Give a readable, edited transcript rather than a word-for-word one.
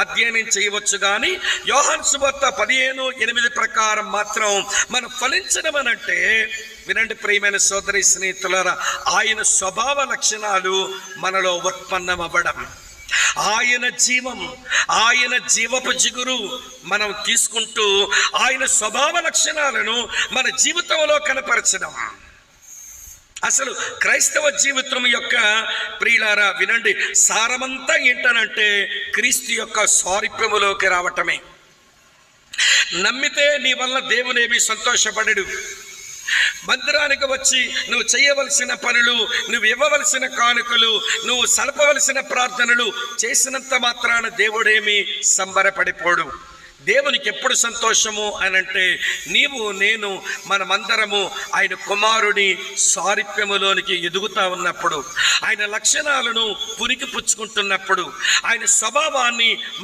అధ్యయనం చేయవచ్చు. కానీ యోహాను సువార్త 15:8 ప్రకారం మాత్రం మనం ఫలించడం అనంటే, వినండి ప్రియమైన సోదరి స్నేహితులారా, ఆయన స్వభావ లక్షణాలు మనలో ఉత్పన్నమవ్వడం, ఆయన జీవం, ఆయన జీవపు జిగురు మనం తీసుకుంటూ ఆయన స్వభావ లక్షణాలను మన జీవితంలో కనపరచడం. అసలు క్రైస్తవ జీవితం యొక్క ప్రియులారా వినండి, సారమంతా ఏంటనంటే క్రీస్తు యొక్క స్వారూప్యములోకి రావటమే. నమ్మితే నీ వల్ల దేవునేమి సంతోషపడడు. మందిరానికి వచ్చి నువ్వు చేయవలసిన పనులు, నువ్వు ఇవ్వవలసిన కానుకలు, నువ్వు సలపవలసిన ప్రార్థనలు చేసినంత మాత్రాన దేవుడేమి సంబరపడిపోడు. దేవునికి ఎప్పుడు సంతోషము అని అంటే, నీవు నేను మనమందరము ఆయన కుమారుని సారూప్యములోనికి ఎదుగుతా ఉన్నప్పుడు, ఆయన లక్షణాలను పురికి పుచ్చుకుంటున్నప్పుడు, ఆయన స్వభావాన్ని